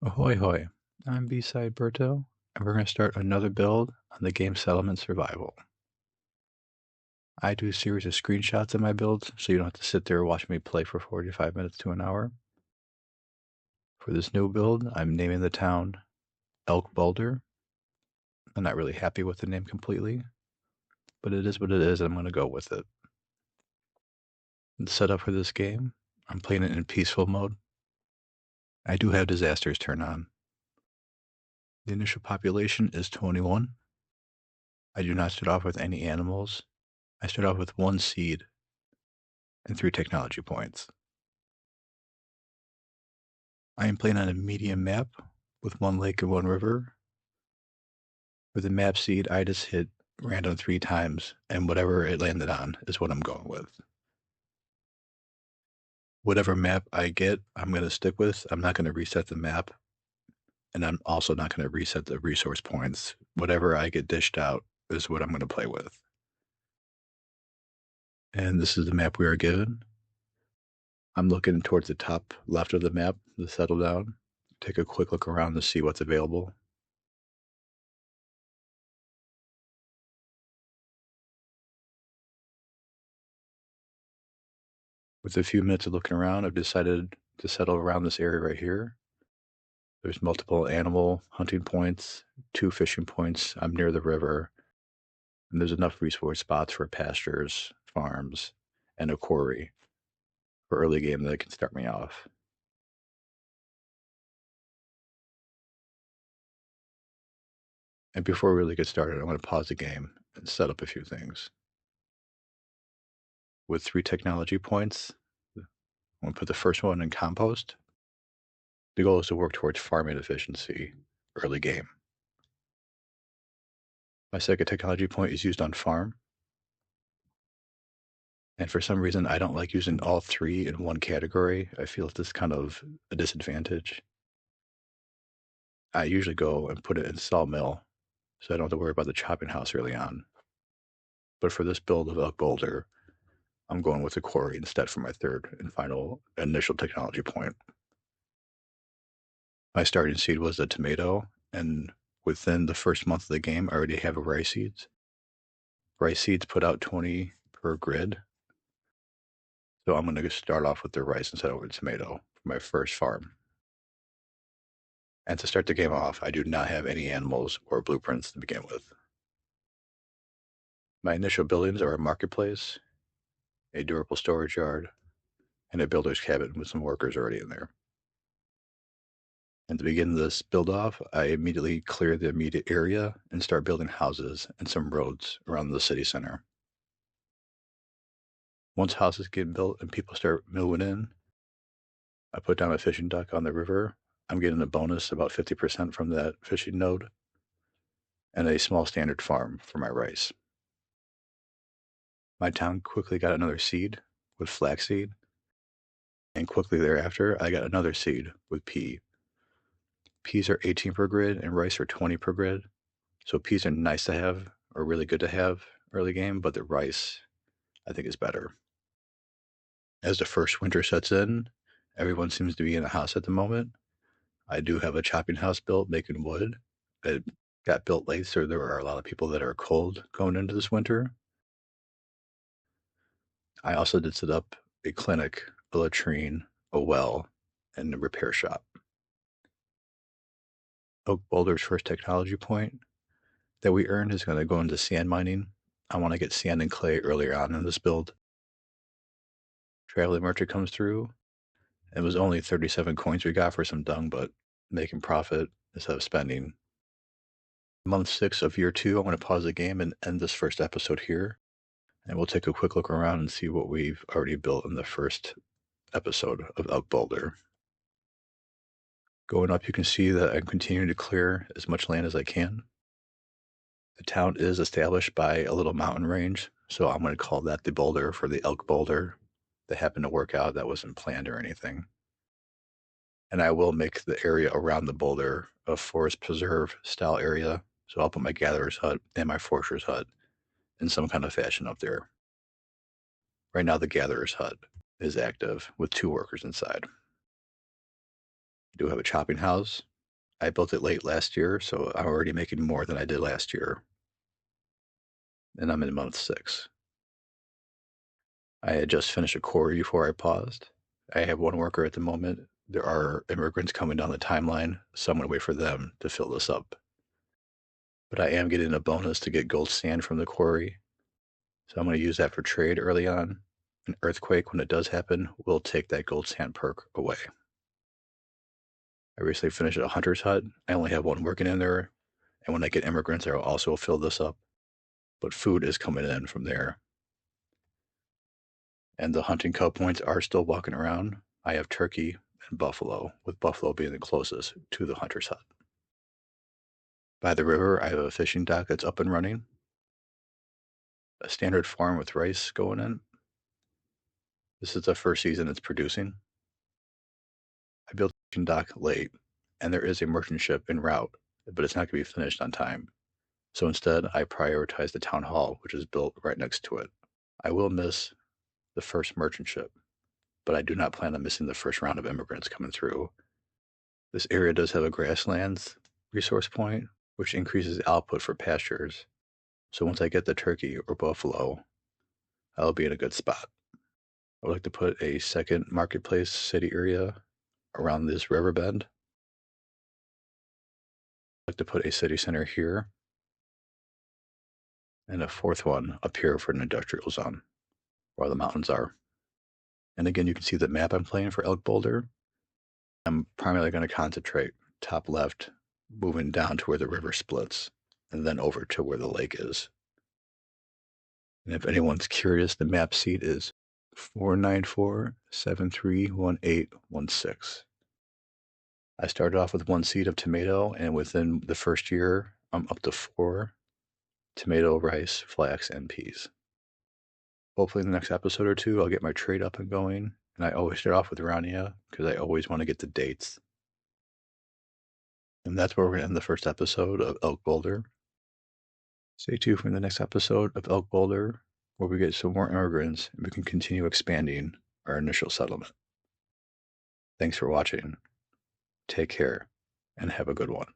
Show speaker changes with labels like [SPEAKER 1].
[SPEAKER 1] Ahoy hoy, I'm B-Side Berto, and we're going to start another build on the game Settlement Survival. I do a series of screenshots of my builds, so you don't have to sit there watching me play for 45 minutes to an hour. For this new build, I'm naming the town Elk Boulder. I'm not really happy with the name completely, but it is what it is, and I'm going to go with it. The setup for this game, I'm playing it in peaceful mode. I do have disasters turned on. The initial population is 21. I do not start off with any animals. I start off with 1 seed and 3 technology points. I am playing on a medium map with 1 lake and 1 river. For the map seed, I just hit random 3 times, and whatever it landed on is what I'm going with. Whatever map I get, I'm going to stick with. I'm not going to reset the map, and I'm also not going to reset the resource points. Whatever I get dished out is what I'm going to play with. And this is the map we are given. I'm looking towards the top left of the map to settle down. Take a quick look around to see what's available. With a few minutes of looking around, I've decided to settle around this area right here. There's multiple animal hunting points, 2 fishing points. I'm near the river, and there's enough resource spots for pastures, farms, and a quarry for early game that can start me off. And before we really get started, I'm going to pause the game and set up a few things. With 3 technology points, I'm going to put the first one in compost. The goal is to work towards farming efficiency early game. My second technology point is used on farm. And for some reason, I don't like using all 3 in one category. I feel this is kind of a disadvantage. I usually go and put it in sawmill, so I don't have to worry about the chopping house early on. But for this build of Elk Boulder, I'm going with the quarry instead for my third and final initial technology point. My starting seed was a tomato, and within the first month of the game, I already have rice seeds. Rice seeds put out 20 per grid, so I'm going to start off with the rice instead of the tomato for my first farm. And to start the game off, I do not have any animals or blueprints to begin with. My initial buildings are a marketplace, a durable storage yard, and a builder's cabin with some workers already in there. And to begin this build off, I immediately clear the immediate area and start building houses and some roads around the city center. Once houses get built and people start moving in, I put down a fishing dock on the river. I'm getting a bonus about 50% from that fishing node, and a small standard farm for my rice. My town quickly got another seed with flaxseed, and quickly thereafter, I got another seed with pea. Peas are 18 per grid, and rice are 20 per grid. So peas are nice to have, or really good to have early game, but the rice, I think, is better. As the first winter sets in, everyone seems to be in a house at the moment. I do have a chopping house built, making wood. It got built late, so there are a lot of people that are cold going into this winter. I also did set up a clinic, a latrine, a well, and a repair shop. Oak Boulder's first technology point that we earned is going to go into sand mining. I want to get sand and clay earlier on in this build. Traveling merchant comes through. It was only 37 coins we got for some dung, but making profit instead of spending. Month 6 of year 2, I'm going to pause the game and end this first episode here. And we'll take a quick look around and see what we've already built in the first episode of Elk Boulder. Going up, you can see that I'm continuing to clear as much land as I can. The town is established by a little mountain range, so I'm going to call that the boulder for the Elk Boulder. That happened to work out. That wasn't planned or anything. And I will make the area around the boulder a forest preserve style area. So I'll put my gatherer's hut and my forcer's hut in some kind of fashion up there. Right now, the gatherer's hut is active with 2 workers inside. I do have a chopping house I built it late last year, so I'm already making more than I did last year. And I'm in month 6. I had just finished a quarry before I paused. I have one worker at the moment. There are immigrants coming down the timeline, so I'm going to wait for them to fill this up. But I am getting a bonus to get gold sand from the quarry, so I'm going to use that for trade early on. An earthquake, when it does happen, will take that gold sand perk away. I recently finished a hunter's hut. I only have one working in there, and when I get immigrants, I will also fill this up. But food is coming in from there. And the hunting cup points are still walking around. I have turkey and buffalo, with buffalo being the closest to the hunter's hut. By the river, I have a fishing dock that's up and running. A standard farm with rice going in. This is the first season it's producing. I built a fishing dock late, and there is a merchant ship en route, but it's not going to be finished on time. So instead, I prioritize the town hall, which is built right next to it. I will miss the first merchant ship, but I do not plan on missing the first round of immigrants coming through. This area does have a grasslands resource point, which increases output for pastures. So once I get the turkey or buffalo, I'll be in a good spot. I would like to put a second marketplace city area around this river bend. I'd like to put a city center here, and a fourth one up here for an industrial zone, where the mountains are. And again, you can see the map I'm playing for Elk Boulder. I'm primarily going to concentrate top left, moving down to where the river splits, and then over to where the lake is. And if anyone's curious, the map seed is 494731816. I started off with 1 seed of tomato, and within the first year, I'm up to 4 tomato, rice, flax, and peas. Hopefully in the next episode or two, I'll get my trade up and going. And I always start off with Rania because I always want to get the dates. And that's where we're going to end the first episode of Elk Boulder. Stay tuned for the next episode of Elk Boulder, where we get some more immigrants and we can continue expanding our initial settlement. Thanks for watching. Take care and have a good one.